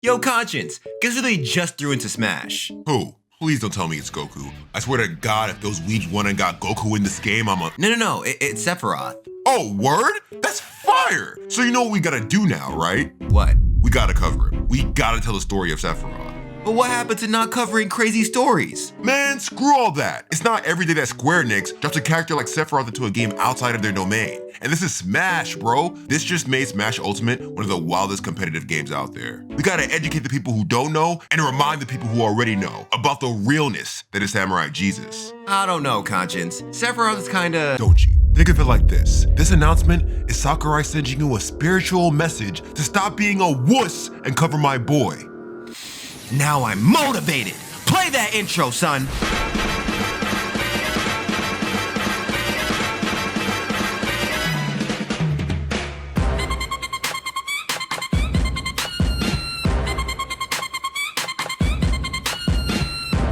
Yo, Conscience, guess who they just threw into Smash? Who? Please don't tell me it's Goku. I swear to God, if those weebs won and got Goku in this game, I'm a— No, it's Sephiroth. Oh, word? That's fire! So you know what we gotta do now, right? What? We gotta cover it. We gotta tell the story of Sephiroth. But what happened to not covering crazy stories? Man, screw all that. It's not every day that Square Enix drops a character like Sephiroth into a game outside of their domain. And this is Smash, bro. This just made Smash Ultimate one of the wildest competitive games out there. We gotta educate the people who don't know and remind the people who already know about the realness that is Samurai Jesus. I don't know, Conscience. Sephiroth is kinda... Don't you? Think of it like this. This announcement is Sakurai sending you a spiritual message to stop being a wuss and cover my boy. Now I'm motivated. Play that intro, son.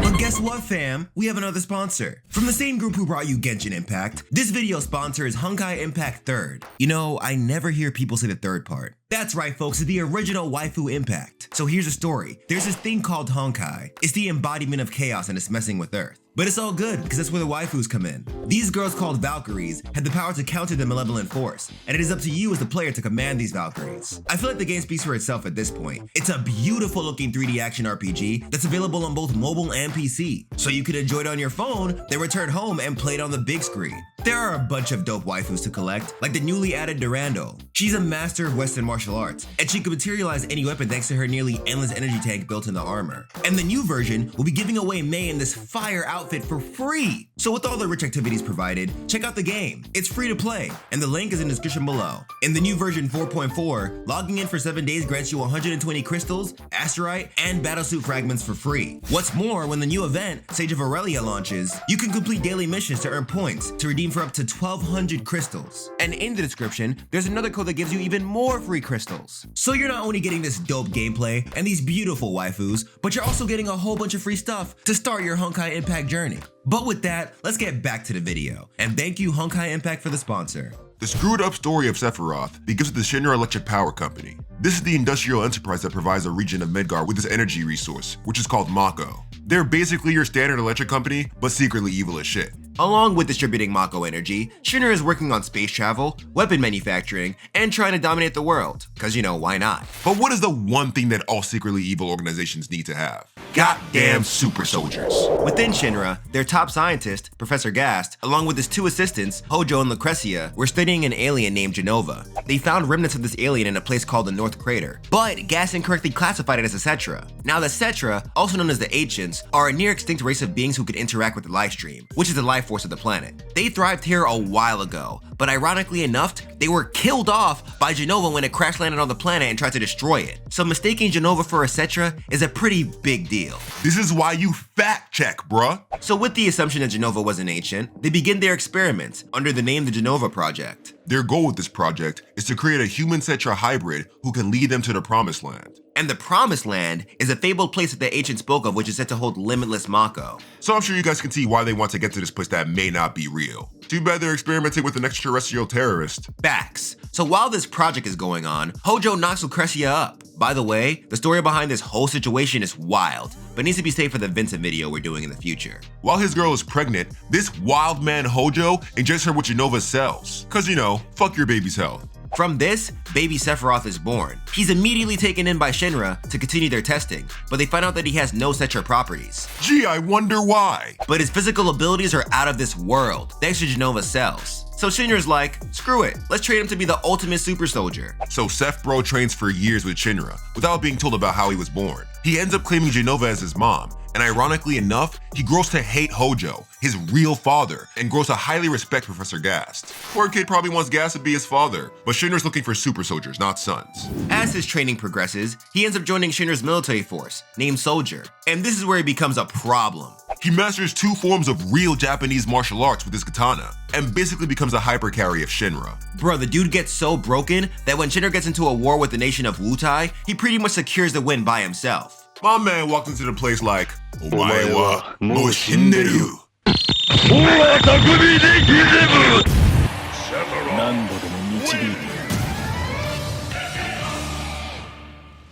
But guess what, fam? We have another sponsor. From the same group who brought you Genshin Impact, this video sponsor is Honkai Impact 3rd. You know, I never hear people say the third part. That's right, folks, it's the original waifu Impact. So here's the story. There's this thing called Honkai. It's the embodiment of chaos and it's messing with Earth. But it's all good, because that's where the waifus come in. These girls called Valkyries had the power to counter the malevolent force, and it is up to you as the player to command these Valkyries. I feel like the game speaks for itself at this point. It's a beautiful looking 3D action RPG that's available on both mobile and PC, so you can enjoy it on your phone, then return home and play it on the big screen. There are a bunch of dope waifus to collect, like the newly added Durando. She's a master of Western martial arts, and she can materialize any weapon thanks to her nearly endless energy tank built in the armor. And the new version will be giving away Mei in this fire outfit for free. So with all the rich activities provided, check out the game. It's free to play, and the link is in the description below. In the new version 4.4, logging in for 7 days grants you 120 crystals, asterite, and battlesuit fragments for free. What's more, when the new event, Sage of Aurelia, launches, you can complete daily missions to earn points to redeem for up to 1,200 crystals. And in the description, there's another code that gives you even more free crystals. So you're not only getting this dope gameplay and these beautiful waifus, but you're also getting a whole bunch of free stuff to start your Honkai Impact journey. But with that, let's get back to the video. And thank you Honkai Impact for the sponsor. The screwed up story of Sephiroth begins with the Shinra Electric Power Company. This is the industrial enterprise that provides the region of Midgar with this energy resource, which is called Mako. They're basically your standard electric company, but secretly evil as shit. Along with distributing Mako energy, Shinra is working on space travel, weapon manufacturing, and trying to dominate the world. Cause you know, why not? But what is the one thing that all secretly evil organizations need to have? Goddamn super soldiers. Within Shinra, their top scientist, Professor Gast, along with his two assistants, Hojo and Lucrecia, were studying an alien named Genova. They found remnants of this alien in a place called the North Crater, but Gast incorrectly classified it as a Cetra. Now the Cetra, also known as the Ancients, are a near extinct race of beings who could interact with the life stream, which is the life force of the planet. They thrived here a while ago, but ironically enough, they were killed off by Genova when it crash landed on the planet and tried to destroy it. So mistaking Genova for a Cetra is a pretty big deal. This is why you fact check, bruh. So with the assumption that Genova was an ancient, they begin their experiments under the name the Genova Project. Their goal with this project is to create a human Cetra hybrid who can lead them to the Promised Land. And the Promised Land is a fabled place that the ancient spoke of, which is said to hold limitless Mako. So I'm sure you guys can see why they want to get to this place that may not be real. Too bad they're experimenting with an extraterrestrial terrorist. Facts. So while this project is going on, Hojo knocks Lucrecia up. By the way, the story behind this whole situation is wild, but needs to be saved for the Vincent video we're doing in the future. While his girl is pregnant, this wild man Hojo injects her with Genova's cells. Cause you know, fuck your baby's health. From this, baby Sephiroth is born. He's immediately taken in by Shinra to continue their testing, but they find out that he has no Cetra properties. Gee, I wonder why. But his physical abilities are out of this world, thanks to Genova's cells. So Shinra's like, screw it, let's train him to be the ultimate super soldier. So Seph Bro trains for years with Shinra, without being told about how he was born. He ends up claiming Genova as his mom, and ironically enough, he grows to hate Hojo, his real father, and grows to highly respect Professor Gast. Poor kid probably wants Gast to be his father, but Shinra's looking for super soldiers, not sons. As his training progresses, he ends up joining Shinra's military force, named Soldier, and this is where he becomes a problem. He masters 2 forms of real Japanese martial arts with his katana, and basically becomes a hyper carry of Shinra. Bro, the dude gets so broken that when Shinra gets into a war with the nation of Wutai, he pretty much secures the win by himself. My man walked into the place like, Omae wa mo shinderu. 何度でも導いてや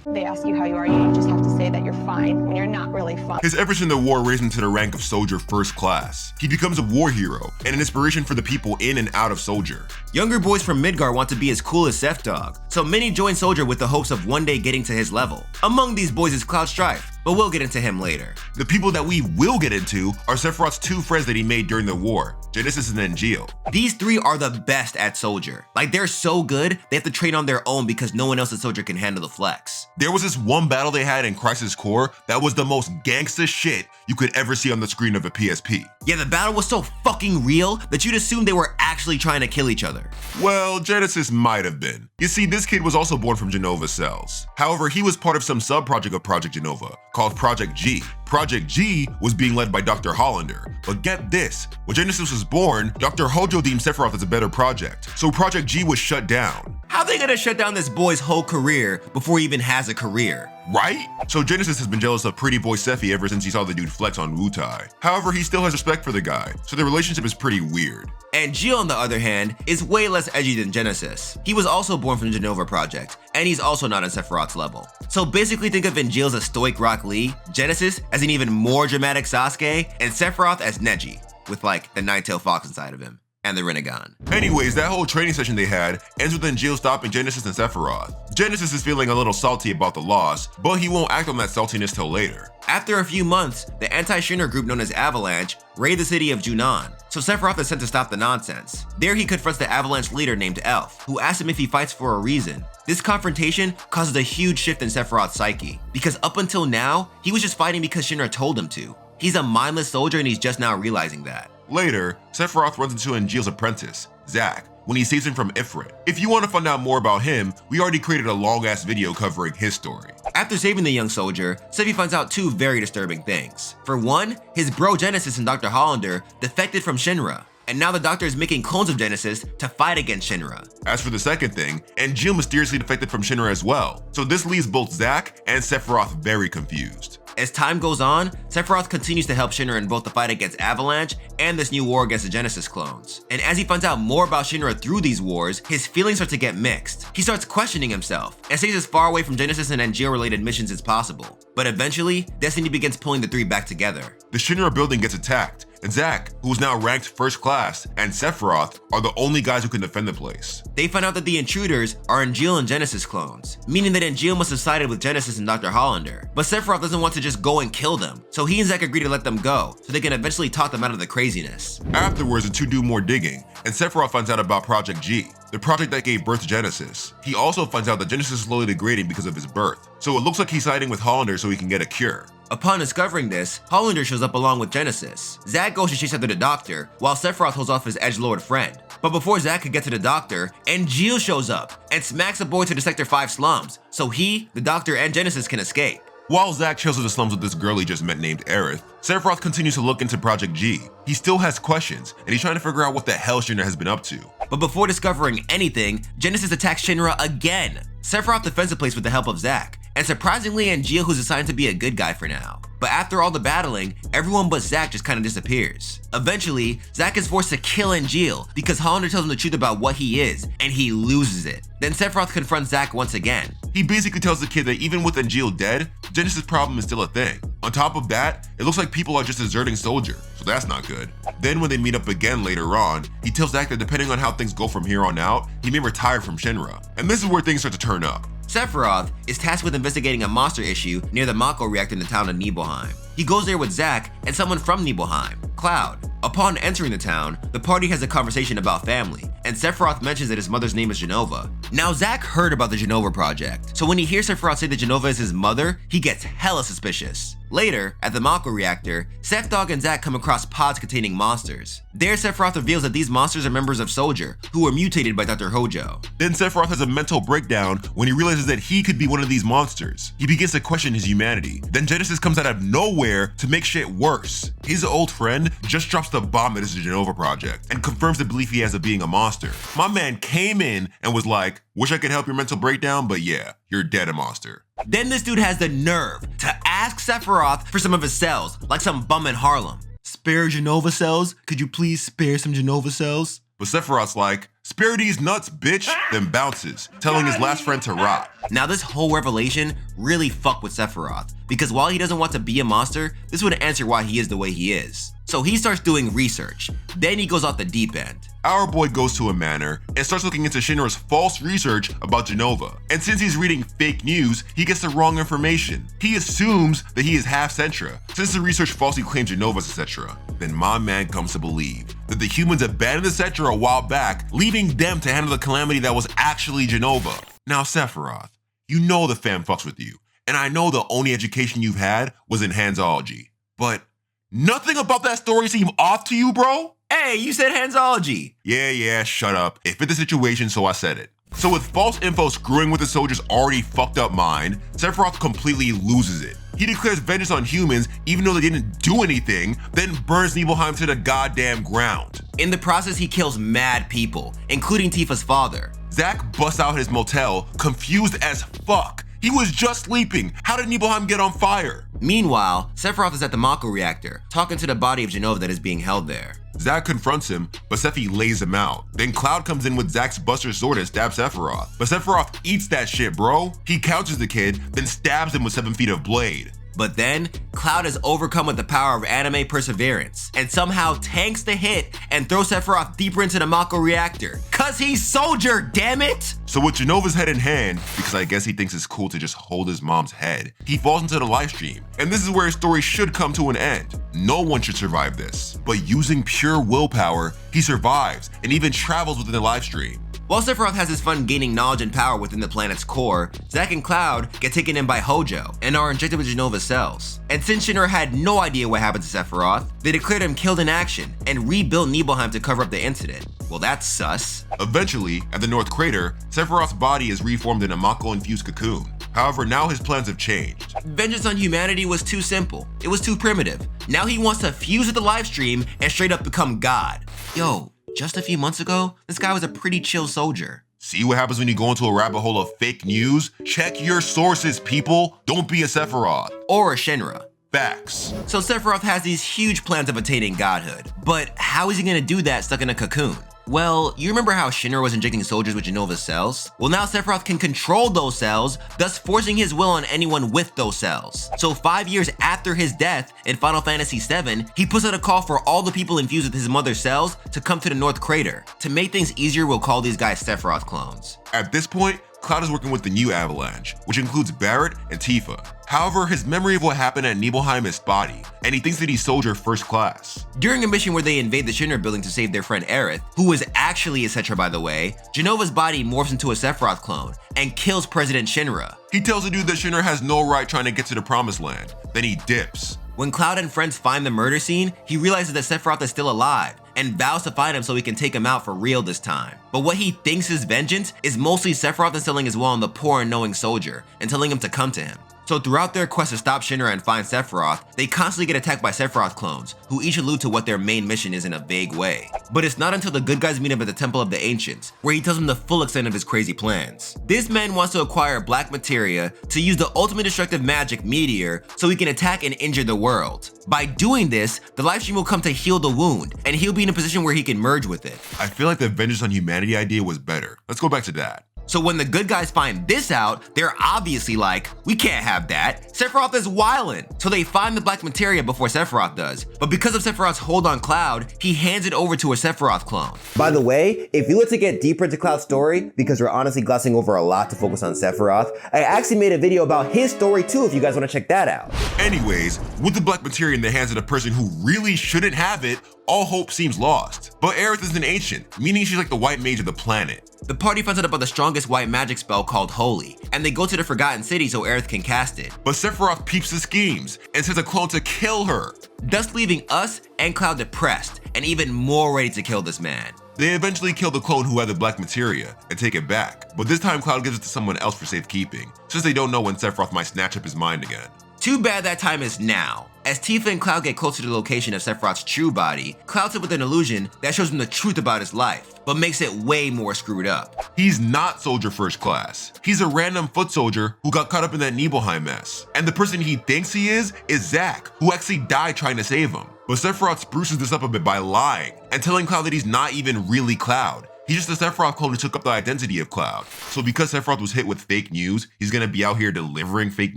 る They ask you how you are, you just have to say that you're fine when you're not really fine. His efforts in the war raised him to the rank of Soldier First Class. He becomes a war hero and an inspiration for the people in and out of Soldier. Younger boys from Midgar want to be as cool as Sephdog, so many join Soldier with the hopes of one day getting to his level. Among these boys is Cloud Strife, but we'll get into him later. The people that we will get into are Sephiroth's two friends that he made during the war, Genesis and Angeal. These three are the best at Soldier. Like, they're so good, they have to train on their own because no one else at Soldier can handle the flex. There was this one battle they had in Crisis Core that was the most gangsta shit you could ever see on the screen of a PSP. Yeah, the battle was so fucking real that you'd assume they were actually trying to kill each other. Well, Genesis might have been. You see, this kid was also born from Genova cells. However, he was part of some sub-project of Project Genova called Project G. Project G was being led by Dr. Hollander. But get this, when Genesis was born, Dr. Hojo deemed Sephiroth as a better project, so Project G was shut down. How are they gonna shut down this boy's whole career before he even has a career? Right? So Genesis has been jealous of pretty boy Sephi ever since he saw the dude flex on Wutai. However, he still has respect for the guy, so their relationship is pretty weird. And Gio, on the other hand, is way less edgy than Genesis. He was also born from Genova Project, and he's also not on Sephiroth's level. So basically think of Angeal as a stoic Rock Lee, Genesis as an even more dramatic Sasuke, and Sephiroth as Neji, with like the nine-tailed fox inside of him, and the Rinnegan. Anyways, that whole training session they had ends with Angeal stopping Genesis and Sephiroth. Genesis is feeling a little salty about the loss, but he won't act on that saltiness till later. After a few months, the anti-Shinra group known as Avalanche raid the city of Junon, so Sephiroth is sent to stop the nonsense. There he confronts the Avalanche leader named Elf, who asks him if he fights for a reason. This confrontation causes a huge shift in Sephiroth's psyche, because up until now, he was just fighting because Shinra told him to. He's a mindless soldier and he's just now realizing that. Later, Sephiroth runs into Angeal's apprentice, Zack, when he saves him from Ifrit. If you want to find out more about him, we already created a long-ass video covering his story. After saving the young soldier, Sephi finds out two very disturbing things. For one, his bro Genesis and Dr. Hollander defected from Shinra, and now the doctor is making clones of Genesis to fight against Shinra. As for the second thing, Angeal mysteriously defected from Shinra as well, so this leaves both Zack and Sephiroth very confused. As time goes on, Sephiroth continues to help Shinra in both the fight against Avalanche and this new war against the Genesis clones. And as he finds out more about Shinra through these wars, his feelings start to get mixed. He starts questioning himself and stays as far away from Genesis and Angeal related missions as possible. But eventually, Destiny begins pulling the three back together. The Shinra building gets attacked, and Zack, who is now ranked first class, and Sephiroth are the only guys who can defend the place. They find out that the intruders are Angeal and Genesis clones, meaning that Angeal must have sided with Genesis and Dr. Hollander. But Sephiroth doesn't want to just go and kill them, so he and Zack agree to let them go, so they can eventually talk them out of the craziness. Afterwards, the two do more digging, and Sephiroth finds out about Project G, the project that gave birth to Genesis. He also finds out that Genesis is slowly degrading because of his birth, so it looks like he's siding with Hollander so he can get a cure. Upon discovering this, Hollander shows up along with Genesis. Zack goes to chase after the doctor, while Sephiroth holds off his edgelord friend. But before Zack could get to the doctor, Angeal shows up and smacks a boy to the Sector 5 slums, so he, the doctor, and Genesis can escape. While Zack chills in the slums with this girl he just met named Aerith, Sephiroth continues to look into Project G. He still has questions, and he's trying to figure out what the hell Shinra has been up to. But before discovering anything, Genesis attacks Shinra again. Sephiroth defends the place with the help of Zack, and surprisingly Angeal, who's assigned to be a good guy for now. But after all the battling, everyone but Zack just kind of disappears. Eventually, Zack is forced to kill Angeal because Hollander tells him the truth about what he is, and he loses it. Then Sephiroth confronts Zack once again. He basically tells the kid that even with Angeal dead, Genesis' problem is still a thing. On top of that, it looks like people are just deserting Soldier, so that's not good. Then when they meet up again later on, he tells Zack that depending on how things go from here on out, he may retire from Shinra. And this is where things start to turn up. Sephiroth is tasked with investigating a monster issue near the Mako reactor in the town of Nibelheim. He goes there with Zack and someone from Nibelheim, Cloud. Upon entering the town, the party has a conversation about family, and Sephiroth mentions that his mother's name is Genova. Now Zack heard about the Genova project, so when he hears Sephiroth say that Genova is his mother, he gets hella suspicious. Later, at the Mako reactor, Sephdog and Zack come across pods containing monsters. There, Sephiroth reveals that these monsters are members of Soldier, who were mutated by Dr. Hojo. Then Sephiroth has a mental breakdown when he realizes that he could be one of these monsters. He begins to question his humanity. Then Genesis comes out of nowhere to make shit worse. His old friend just drops the bomb that is the Genova project and confirms the belief he has of being a monster. My man came in and was like, wish I could help your mental breakdown, but yeah, you're dead a monster. Then this dude has the nerve to ask Sephiroth for some of his cells, like some bum in Harlem. Spare Genova cells? Could you please spare some Genova cells? But Sephiroth's like, "Spare these nuts, bitch," then bounces, telling his last friend to rot. Now this whole revelation really fucked with Sephiroth, because while he doesn't want to be a monster, this would answer why he is the way he is. So he starts doing research, then he goes off the deep end. Our boy goes to a manor and starts looking into Shinra's false research about Jenova. And since he's reading fake news, he gets the wrong information. He assumes that he is half Sentra, since the research falsely claims Jenova's etc. Then my man comes to believe that the humans abandoned the Sentra a while back, leaving them to handle the calamity that was actually Jenova. Now Sephiroth, you know the fam fucks with you, and I know the only education you've had was in Hansology. But nothing about that story seem off to you, bro? Hey, you said Hansology. Yeah, shut up. It fit the situation, so I said it. So with false info screwing with the soldier's already fucked up mind, Sephiroth completely loses it. He declares vengeance on humans even though they didn't do anything, then burns Nibelheim to the goddamn ground. In the process, he kills mad people, including Tifa's father. Zack busts out his motel, confused as fuck. He was just sleeping. How did Nibelheim get on fire? Meanwhile, Sephiroth is at the Mako reactor, talking to the body of Jenova that is being held there. Zack confronts him, but Sephi lays him out. Then Cloud comes in with Zack's Buster Sword and stabs Sephiroth. But Sephiroth eats that shit, bro. He counters the kid, then stabs him with 7 feet of blade. But then, Cloud is overcome with the power of anime perseverance, and somehow tanks the hit and throws Sephiroth deeper into the Mako reactor. Cause he's Soldier, damn it! So with Jenova's head in hand, because I guess he thinks it's cool to just hold his mom's head, he falls into the live stream. And this is where his story should come to an end. No one should survive this. But using pure willpower, he survives and even travels within the live stream. While Sephiroth has his fun gaining knowledge and power within the planet's core, Zack and Cloud get taken in by Hojo and are injected with Jenova's cells. And since Shinra had no idea what happened to Sephiroth, they declared him killed in action and rebuilt Nibelheim to cover up the incident. Well, that's sus. Eventually, at the North Crater, Sephiroth's body is reformed in a Mako-infused cocoon. However, now his plans have changed. Vengeance on humanity was too simple. It was too primitive. Now he wants to fuse with the live stream and straight up become God. Yo, just a few months ago, this guy was a pretty chill soldier. See what happens when you go into a rabbit hole of fake news? Check your sources, people. Don't be a Sephiroth. Or a Shinra. Facts. So Sephiroth has these huge plans of attaining godhood. But how is he gonna do that stuck in a cocoon? Well, you remember how Shinra was injecting soldiers with Jenova's cells? Well, now Sephiroth can control those cells, thus forcing his will on anyone with those cells. So 5 years after his death in Final Fantasy VII, he puts out a call for all the people infused with his mother's cells to come to the North Crater. To make things easier, we'll call these guys Sephiroth clones. At this point, Cloud is working with the new Avalanche, which includes Barret and Tifa. However, his memory of what happened at Nibelheim is spotty, and he thinks that he's Soldier First Class. During a mission where they invade the Shinra building to save their friend Aerith, who was actually a Cetra by the way, Jenova's body morphs into a Sephiroth clone and kills President Shinra. He tells the dude that Shinra has no right trying to get to the Promised Land, then he dips. When Cloud and friends find the murder scene, he realizes that Sephiroth is still alive and vows to find him so he can take him out for real this time. But what he thinks is vengeance is mostly Sephiroth instilling his will on the poor and knowing soldier and telling him to come to him. So throughout their quest to stop Shinra and find Sephiroth, they constantly get attacked by Sephiroth clones, who each allude to what their main mission is in a vague way. But it's not until the good guys meet him at the Temple of the Ancients, where he tells them the full extent of his crazy plans. This man wants to acquire black materia to use the ultimate destructive magic, Meteor, so he can attack and injure the world. By doing this, the live stream will come to heal the wound, and he'll be in a position where he can merge with it. I feel like the vengeance on humanity idea was better. Let's go back to that. So when the good guys find this out, they're obviously like, we can't have that. Sephiroth is wildin'. So they find the black materia before Sephiroth does. But because of Sephiroth's hold on Cloud, he hands it over to a Sephiroth clone. By the way, if you want to get deeper into Cloud's story, because we're honestly glossing over a lot to focus on Sephiroth, I actually made a video about his story too if you guys want to check that out. Anyways, with the black materia in the hands of the person who really shouldn't have it, all hope seems lost. But Aerith is an ancient, meaning she's like the white mage of the planet. The party finds out about the strongest white magic spell called Holy, and they go to the Forgotten City so Aerith can cast it. But Sephiroth peeps the schemes and sends a clone to kill her, thus leaving us and Cloud depressed and even more ready to kill this man. They eventually kill the clone who had the black materia and take it back, but this time Cloud gives it to someone else for safekeeping, since they don't know when Sephiroth might snatch up his mind again. Too bad that time is now. As Tifa and Cloud get closer to the location of Sephiroth's true body, Cloud's hit with an illusion that shows him the truth about his life, but makes it way more screwed up. He's not Soldier First Class. He's a random foot soldier who got caught up in that Nibelheim mess. And the person he thinks he is Zack, who actually died trying to save him. But Sephiroth spruces this up a bit by lying and telling Cloud that he's not even really Cloud. He's just a Sephiroth clone who took up the identity of Cloud. So because Sephiroth was hit with fake news, he's gonna be out here delivering fake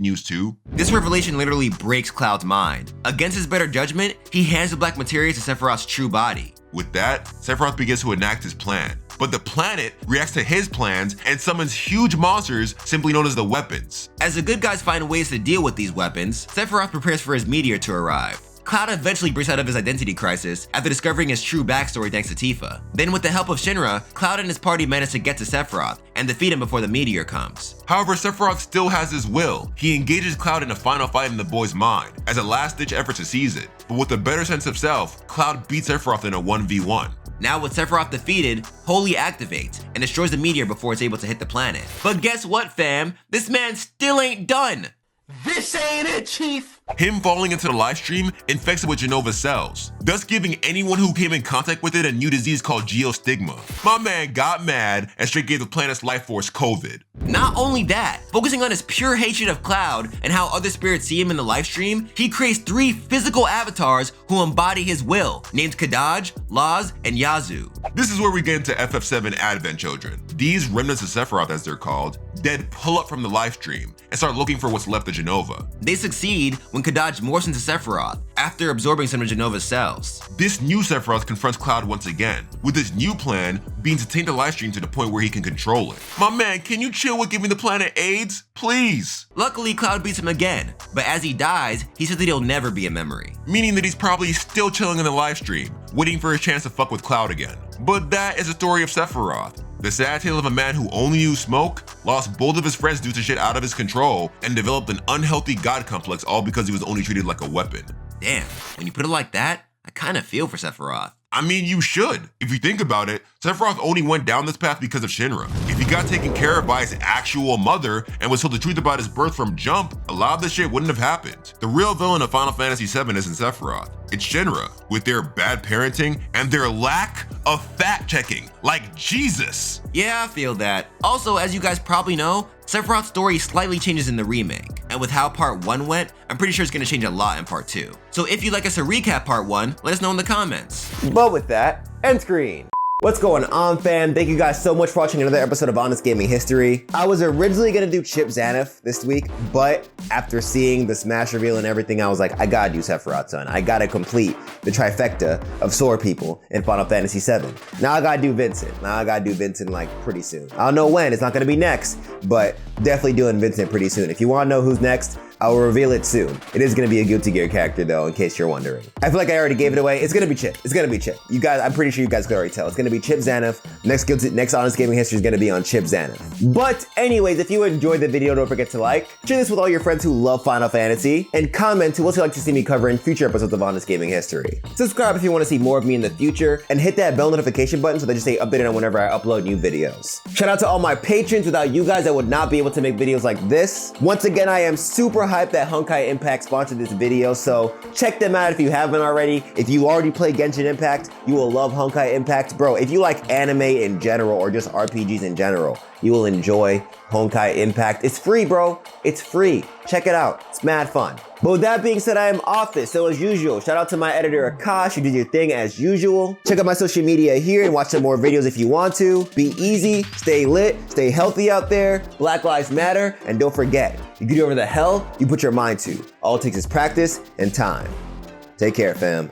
news too? This revelation literally breaks Cloud's mind. Against his better judgment, he hands the black materia to Sephiroth's true body. With that, Sephiroth begins to enact his plan. But the planet reacts to his plans and summons huge monsters simply known as the weapons. As the good guys find ways to deal with these weapons, Sephiroth prepares for his meteor to arrive. Cloud eventually breaks out of his identity crisis after discovering his true backstory thanks to Tifa. Then with the help of Shinra, Cloud and his party manage to get to Sephiroth and defeat him before the meteor comes. However, Sephiroth still has his will. He engages Cloud in a final fight in the boy's mind as a last-ditch effort to seize it. But with a better sense of self, Cloud beats Sephiroth in a 1v1. Now with Sephiroth defeated, Holy activates and destroys the meteor before it's able to hit the planet. But guess what, fam? This man still ain't done! This ain't it, Chief! Him falling into the live stream infects it with Genova's cells, thus giving anyone who came in contact with it a new disease called geostigma. My man got mad and straight gave the planet's life force COVID. Not only that, focusing on his pure hatred of Cloud and how other spirits see him in the live stream, he creates 3 physical avatars who embody his will, named Kadaj, Laz, and Yazoo. This is where we get into FF7 Advent Children. These remnants of Sephiroth, as they're called, dead pull up from the live stream and start looking for what's left of Genova. They succeed when Kadaj morphs into Sephiroth after absorbing some of Genova's cells. This new Sephiroth confronts Cloud once again, with his new plan being to taint the live stream to the point where he can control it. My man, can you chill with giving the planet AIDS? Please. Luckily, Cloud beats him again, but as he dies, he says that he'll never be a memory. Meaning that he's probably still chilling in the live stream, waiting for his chance to fuck with Cloud again. But that is the story of Sephiroth. The sad tale of a man who only knew smoke, lost both of his friends due to shit out of his control, and developed an unhealthy god complex all because he was only treated like a weapon. Damn, when you put it like that, I kinda feel for Sephiroth. I mean, you should. If you think about it, Sephiroth only went down this path because of Shinra. If he got taken care of by his actual mother and was told the truth about his birth from jump, a lot of this shit wouldn't have happened. The real villain of Final Fantasy VII isn't Sephiroth. It's Shinra, with their bad parenting and their lack of fact-checking. Like Jesus! Yeah, I feel that. Also, as you guys probably know, Sephiroth's story slightly changes in the remake. And with how part 1 went, I'm pretty sure it's gonna change a lot in part 2. So if you'd like us to recap part 1, let us know in the comments. But with that, end screen. What's going on, fam? Thank you guys so much for watching another episode of Honest Gaming History. I was originally gonna do Chip Zaneth this week, but after seeing the Smash reveal and everything, I was like, I gotta do Sephiroth, son. I gotta complete the trifecta of sword people in Final Fantasy VII. Now I gotta do Vincent. Like pretty soon. I don't know when, it's not gonna be next, but definitely doing Vincent pretty soon. If you wanna know who's next, I will reveal it soon. It is gonna be a Guilty Gear character though, in case you're wondering. I feel like I already gave it away. It's gonna be Chip. You guys, I'm pretty sure you guys could already tell. It's gonna be Chip Zaneth. Next Honest Gaming History is gonna be on Chip Zaneth. But anyways, if you enjoyed the video, don't forget to like, share this with all your friends who love Final Fantasy, and comment to what you'd like to see me cover in future episodes of Honest Gaming History. Subscribe if you wanna see more of me in the future, and hit that bell notification button so that you stay updated on whenever I upload new videos. Shout out to all my patrons. Without you guys, I would not be able to make videos like this. Once again, I am super hyped that Honkai Impact sponsored this video, so check them out if you haven't already. If you already play Genshin Impact, you will love Honkai Impact. Bro, if you like anime in general or just RPGs in general, you will enjoy Honkai Impact. It's free, bro. It's free. Check it out. It's mad fun. But with that being said, I am off this. So as usual, shout out to my editor Aakash, who did your thing as usual. Check out my social media here and watch some more videos if you want to. Be easy, stay lit, stay healthy out there. Black Lives Matter, and don't forget, you can do whatever the hell you put your mind to. All it takes is practice and time. Take care, fam.